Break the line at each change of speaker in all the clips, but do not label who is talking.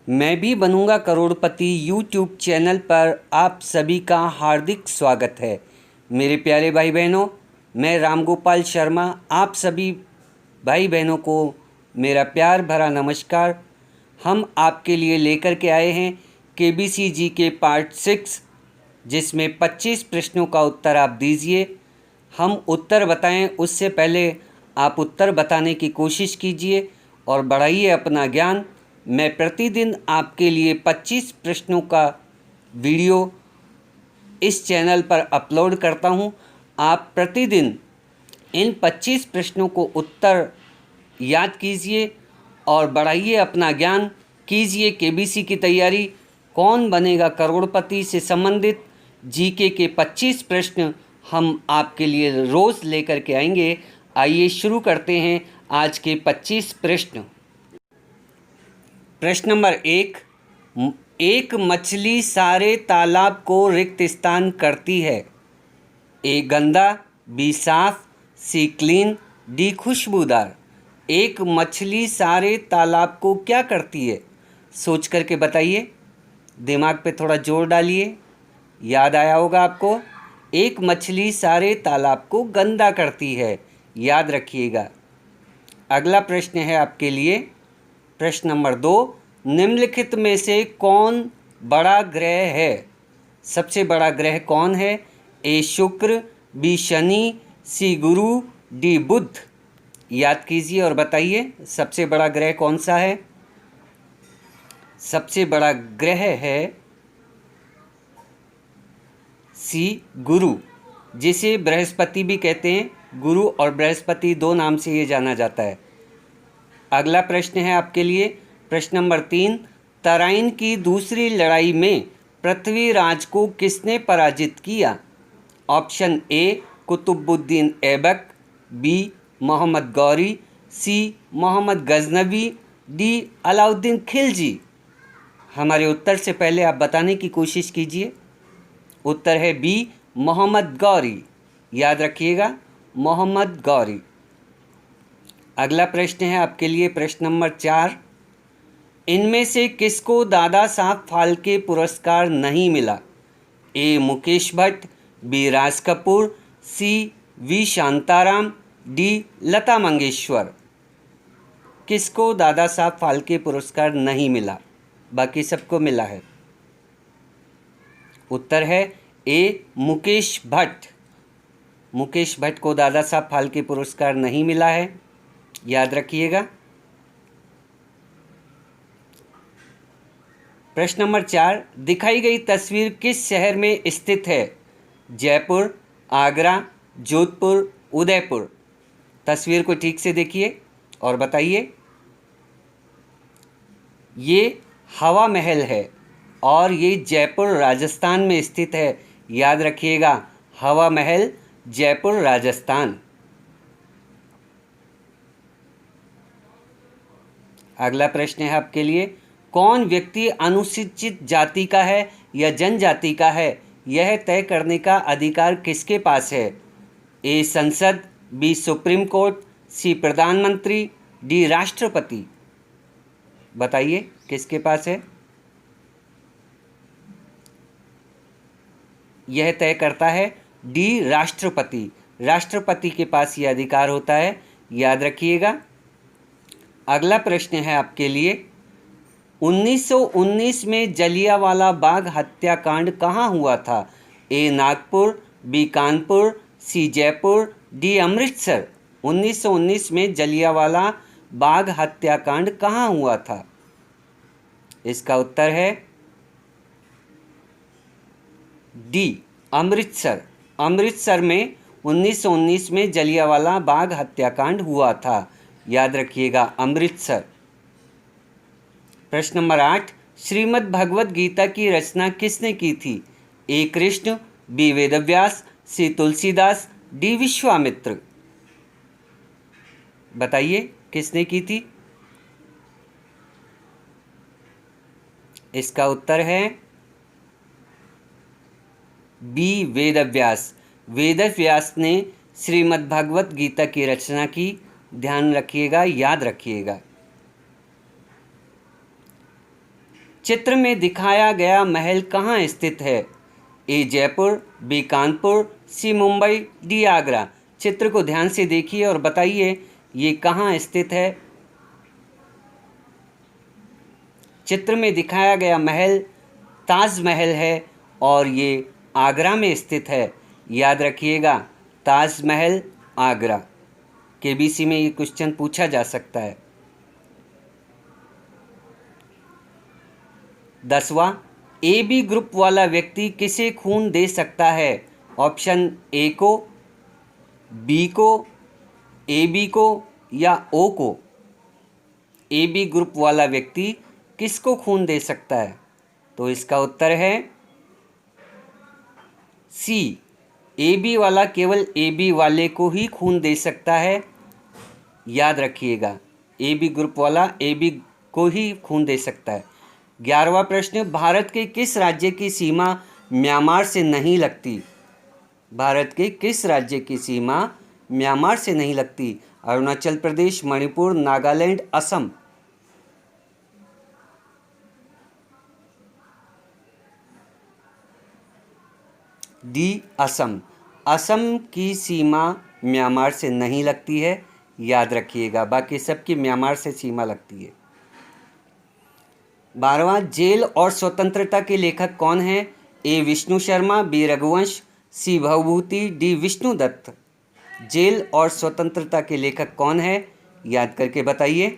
मैं भी बनूंगा करोड़पति यूट्यूब चैनल पर आप सभी का हार्दिक स्वागत है। मेरे प्यारे भाई बहनों, मैं रामगोपाल शर्मा आप सभी भाई बहनों को मेरा प्यार भरा नमस्कार। हम आपके लिए लेकर के आए हैं केबीसी जी के पार्ट 6, जिसमें 25 प्रश्नों का उत्तर आप दीजिए। हम उत्तर बताएं उससे पहले आप उत्तर बताने की कोशिश कीजिए और बढ़ाइए अपना ज्ञान। मैं प्रतिदिन आपके लिए 25 प्रश्नों का वीडियो इस चैनल पर अपलोड करता हूं। आप प्रतिदिन इन 25 प्रश्नों को उत्तर याद कीजिए और बढ़ाइए अपना ज्ञान। कीजिए केबीसी की तैयारी। कौन बनेगा करोड़पति से संबंधित जीके के 25 प्रश्न हम आपके लिए रोज़ लेकर के आएंगे। आइए शुरू करते हैं आज के 25 प्रश्न। प्रश्न नंबर 1। एक मछली सारे तालाब को रिक्त स्थान करती है। ए गंदा, बी साफ, सी क्लीन, डी खुशबूदार। एक मछली सारे तालाब को क्या करती है? सोच करके बताइए, दिमाग पे थोड़ा जोर डालिए। याद आया होगा आपको। एक मछली सारे तालाब को गंदा करती है, याद रखिएगा। अगला प्रश्न है आपके लिए, प्रश्न नंबर 2। निम्नलिखित में से कौन बड़ा ग्रह है? सबसे बड़ा ग्रह कौन है? ए शुक्र, बी शनि, सी गुरु, डी बुध। याद कीजिए और बताइए सबसे बड़ा ग्रह कौन सा है। सबसे बड़ा ग्रह है सी गुरु, जिसे बृहस्पति भी कहते हैं। गुरु और बृहस्पति दो नाम से ये जाना जाता है। अगला प्रश्न है आपके लिए, प्रश्न नंबर 3। तराइन की दूसरी लड़ाई में पृथ्वीराज को किसने पराजित किया? Option A Qutubuddin Aibak, B Mohammad Ghori, C Mohammad Ghaznavi, D Alauddin Khilji. हमारे उत्तर से पहले आप बताने की कोशिश कीजिए। उत्तर है बी मोहम्मद गौरी। याद रखिएगा, मोहम्मद गौरी। अगला प्रश्न है आपके लिए, प्रश्न नंबर 4। इनमें से किसको दादा साहब फाल्के पुरस्कार नहीं मिला? A Mukesh Bhatt, B Raj Kapoor, C V Shantaram, D Lata Mangeshkar. किसको दादा साहब फाल्के पुरस्कार नहीं मिला? बाकी सबको मिला है। उत्तर है ए मुकेश भट्ट। मुकेश भट्ट को दादा साहब फाल्के पुरस्कार नहीं मिला है, याद रखिएगा। प्रश्न नंबर 4। दिखाई गई तस्वीर किस शहर में स्थित है? जयपुर, आगरा, जोधपुर, उदयपुर। तस्वीर को ठीक से देखिए और बताइए। ये हवा महल है और ये जयपुर राजस्थान में स्थित है। याद रखिएगा, हवा महल जयपुर राजस्थान। अगला प्रश्न है आपके लिए, कौन व्यक्ति अनुसूचित जाति का है या जनजाति का है, यह तय करने का अधिकार किसके पास है? ए संसद, बी सुप्रीम कोर्ट, सी प्रधानमंत्री, डी राष्ट्रपति। बताइए किसके पास है? यह तय करता है डी राष्ट्रपति। राष्ट्रपति के पास यह अधिकार होता है, याद रखिएगा। अगला प्रश्न है आपके लिए, 1919 में जलियांवाला बाग हत्याकांड कहाँ हुआ था? ए नागपुर, बी कानपुर, सी जयपुर, डी अमृतसर। 1919 में जलियांवाला बाग हत्याकांड कहाँ हुआ था? इसका उत्तर है डी अमृतसर। अमृतसर में 1919 में जलियांवाला बाग हत्याकांड हुआ था, याद रखिएगा, अमृतसर। प्रश्न नंबर 8। श्रीमद् भगवत गीता की रचना किसने की थी? ए कृष्ण, बी वेदव्यास, सी तुलसीदास, डी विश्वामित्र। बताइए किसने की थी? इसका उत्तर है बी वेदव्यास। वेदव्यास ने श्रीमद् भगवत गीता की रचना की। ध्यान रखिएगा, याद रखिएगा। चित्र में दिखाया गया महल कहाँ स्थित है? ए जयपुर, बी कानपुर, सी मुंबई, डी आगरा। चित्र को ध्यान से देखिए और बताइए ये कहाँ स्थित है। चित्र में दिखाया गया महल ताजमहल है और ये आगरा में स्थित है। याद रखिएगा, ताजमहल आगरा। केबीसी में ये क्वेश्चन पूछा जा सकता है। 10वां, ए बी ग्रुप वाला व्यक्ति किसे खून दे सकता है? ऑप्शन ए को, बी को, ए बी को या ओ को। ए बी ग्रुप वाला व्यक्ति किसको खून दे सकता है? तो इसका उत्तर है सी, ए बी वाला केवल ए बी वाले को ही खून दे सकता है। याद रखिएगा, ए बी ग्रुप वाला ए बी को ही खून दे सकता है। 11वां प्रश्न, भारत के किस राज्य की सीमा म्यांमार से नहीं लगती? भारत के किस राज्य की सीमा म्यांमार से नहीं लगती? अरुणाचल प्रदेश, मणिपुर, नागालैंड, असम। डी असम। असम की सीमा म्यांमार से नहीं लगती है, याद रखिएगा। बाकी सबकी म्यांमार से सीमा लगती है। 12वां, जेल और स्वतंत्रता के लेखक कौन हैं? ए विष्णु शर्मा, बी रघुवंश, सी भवभूति, डी विष्णुदत्त। जेल और स्वतंत्रता के लेखक कौन है? याद करके बताइए।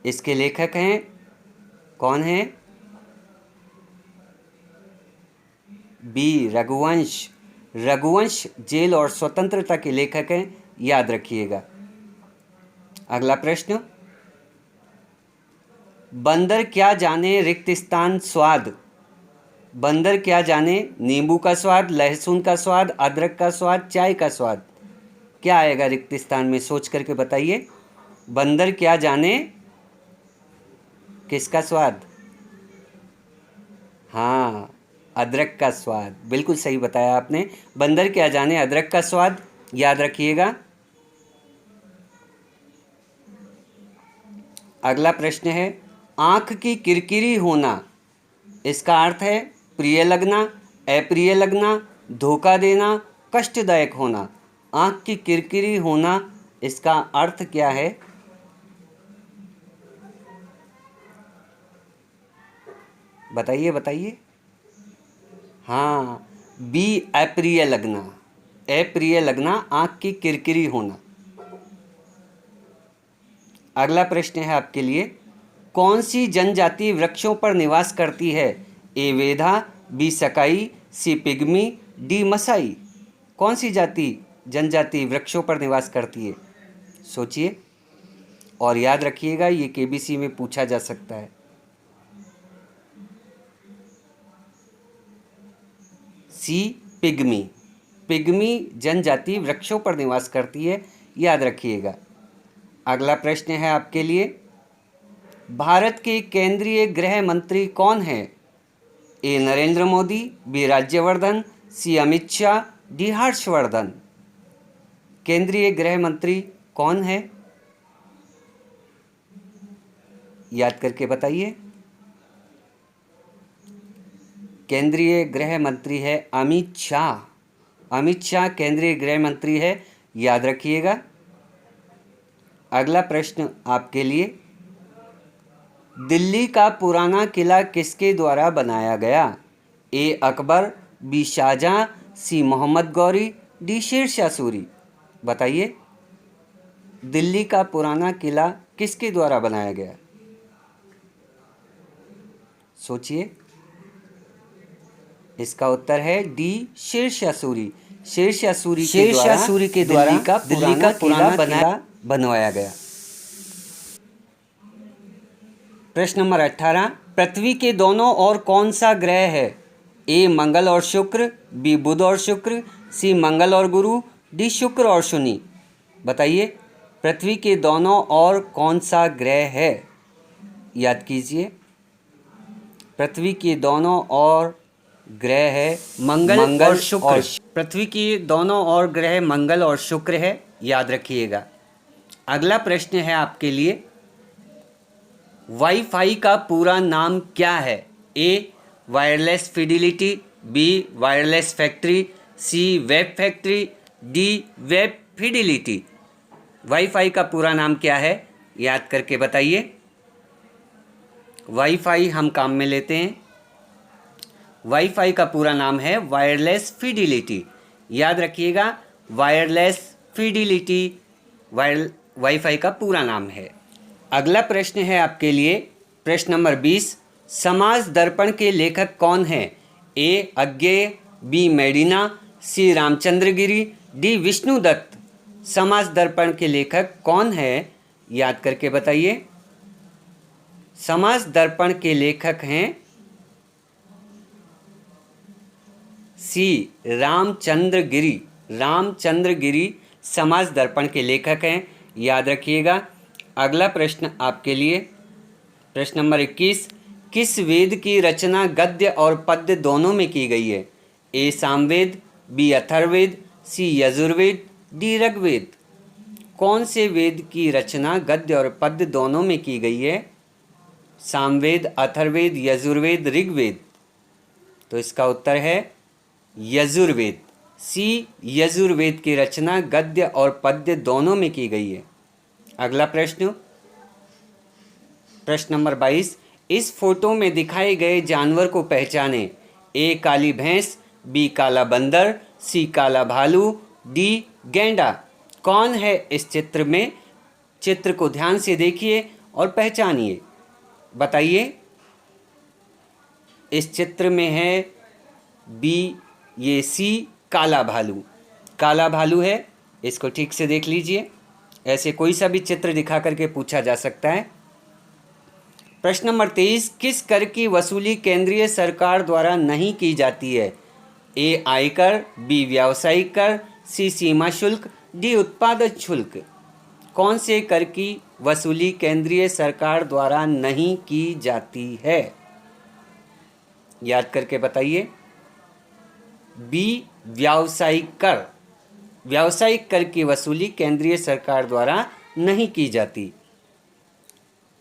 इसके लेखक हैं, कौन हैं? बी रघुवंश। रघुवंश जेल और स्वतंत्रता के लेखक हैं, याद रखिएगा। अगला प्रश्न, बंदर क्या जाने रिक्त स्थान स्वाद? बंदर क्या जाने नींबू का स्वाद, लहसुन का स्वाद, अदरक का स्वाद, चाय का स्वाद। क्या आएगा रिक्त स्थान में? सोच करके बताइए। बंदर क्या जाने किसका स्वाद? हाँ, अदरक का स्वाद। बिल्कुल सही बताया आपने। बंदर क्या जाने अदरक का स्वाद, याद रखिएगा। अगला प्रश्न है, आँख की किरकिरी होना, इसका अर्थ है प्रिय लगना, अप्रिय लगना, धोखा देना, कष्टदायक होना। आँख की किरकिरी होना, इसका अर्थ क्या है? बताइए बताइए। हाँ, बी अप्रिय लगना। अप्रिय लगना, आँख की किरकिरी होना। अगला प्रश्न है आपके लिए, कौन सी जनजाति वृक्षों पर निवास करती है? ए वेधा, बी सकाई, सी पिग्मी, डी मसाई। कौन सी जनजाति वृक्षों पर निवास करती है? सोचिए और याद रखिएगा, ये केबीसी में पूछा जा सकता है। सी पिग्मी। पिग्मी जनजाति वृक्षों पर निवास करती है, याद रखिएगा। अगला प्रश्न है आपके लिए, भारत के केंद्रीय गृह मंत्री कौन है? ए नरेंद्र मोदी, बी राज्यवर्धन, सी अमित शाह, डी हर्षवर्धन। केंद्रीय गृह मंत्री कौन है? याद करके बताइए। केंद्रीय गृह मंत्री है अमित शाह। अमित शाह केंद्रीय गृह मंत्री है, याद रखिएगा। अगला प्रश्न आपके लिए, दिल्ली का पुराना किला किसके द्वारा बनाया गया? ए अकबर, बी शाहजहां, सी मोहम्मद गौरी, डी शेरशाह सूरी। बताइए, दिल्ली का पुराना किला किसके द्वारा बनाया गया? सोचिए। इसका उत्तर है डी शेरशाह सूरी। शेरशाह सूरी के द्वारा दिल्ली का पुराना बनवाया गया। प्रश्न नंबर 18, पृथ्वी के दोनों ओर कौन सा ग्रह है? ए मंगल और शुक्र, बी बुध और शुक्र, सी मंगल और गुरु, डी शुक्र और शनि। बताइए, पृथ्वी के दोनों ओर कौन सा ग्रह है? याद कीजिए। पृथ्वी के दोनों ओर ग्रह है मंगल और शुक्र। पृथ्वी के दोनों ओर ग्रह मंगल और शुक्र है, याद रखिएगा। अगला प्रश्न है आपके लिए, वाईफाई का पूरा नाम क्या है? A wireless fidelity, B wireless factory, C web factory, D web fidelity. WiFi का पूरा नाम क्या है? याद करके बताइए। वाईफाई हम काम में लेते हैं। वाईफाई का पूरा नाम है वायरलेस फिडिलिटी। याद रखिएगा, वायरलेस फिडिलिटी वाईफाई का पूरा नाम है। अगला प्रश्न है आपके लिए, प्रश्न नंबर 20। समाज दर्पण के लेखक कौन हैं? ए अज्ञेय, बी मेडिना, सी रामचंद्र गिरी, डी विष्णुदत्त। समाज दर्पण के लेखक कौन है? याद करके बताइए। समाज दर्पण के लेखक हैं सी रामचंद्र गिरी। रामचंद्र गिरी समाज दर्पण के लेखक हैं, याद रखिएगा। अगला प्रश्न आपके लिए, प्रश्न नंबर 21। किस वेद की रचना गद्य और पद्य दोनों में की गई है? ए सामवेद, बी अथर्ववेद, सी यजुर्वेद, डी ऋग्वेद। कौन से वेद की रचना गद्य और पद्य दोनों में की गई है? सामवेद, अथर्ववेद, यजुर्वेद, ऋग्वेद। तो इसका उत्तर है यजुर्वेद। सी यजुर्वेद की रचना गद्य और पद्य दोनों में की गई है। अगला प्रश्न, प्रश्न नंबर 22। इस फोटो में दिखाए गए जानवर को पहचाने। ए काली भैंस, बी काला बंदर, सी काला भालू, डी गैंडा। कौन है इस चित्र में? चित्र को ध्यान से देखिए और पहचानिए। बताइए। इस चित्र में है बी, ये सी काला भालू। काला भालू है, इसको ठीक से देख लीजिए। ऐसे कोई सा भी चित्र दिखा करके पूछा जा सकता है। प्रश्न नंबर 23। किस कर की वसूली केंद्रीय सरकार द्वारा नहीं की जाती है? ए आयकर, बी व्यावसायिक कर, सी सीमा शुल्क, डी उत्पादन शुल्क। कौन से कर की वसूली केंद्रीय सरकार द्वारा नहीं की जाती है? याद करके बताइए। बी व्यावसायिक कर। व्यावसायिक कर की वसूली केंद्रीय सरकार द्वारा नहीं की जाती।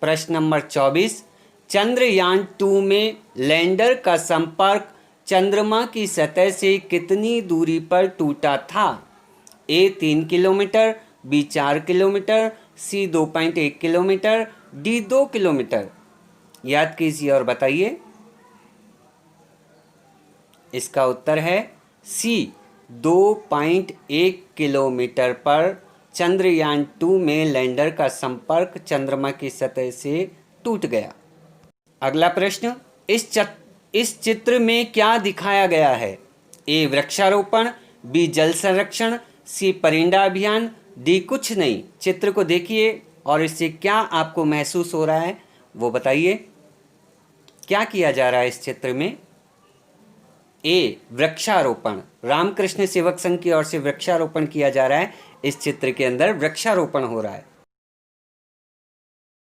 प्रश्न नंबर 24। चंद्रयान 2 में लैंडर का संपर्क चंद्रमा की सतह से कितनी दूरी पर टूटा था? ए 3 किलोमीटर, बी 4 किलोमीटर, सी 2.1 किलोमीटर, डी 2 किलोमीटर। याद कीजिए और बताइए। इसका उत्तर है सी 2.1 किलोमीटर पर चंद्रयान 2 में लैंडर का संपर्क चंद्रमा की सतह से टूट गया। अगला प्रश्न, इस चित्र में क्या दिखाया गया है? ए वृक्षारोपण, बी जल संरक्षण, सी परिंदा अभियान, डी कुछ नहीं। चित्र को देखिए और इससे क्या आपको महसूस हो रहा है वो बताइए। क्या किया जा रहा है इस चित्र में? ए वृक्षारोपण। रामकृष्ण सेवक संघ की ओर से वृक्षारोपण किया जा रहा है। इस चित्र के अंदर वृक्षारोपण हो रहा है।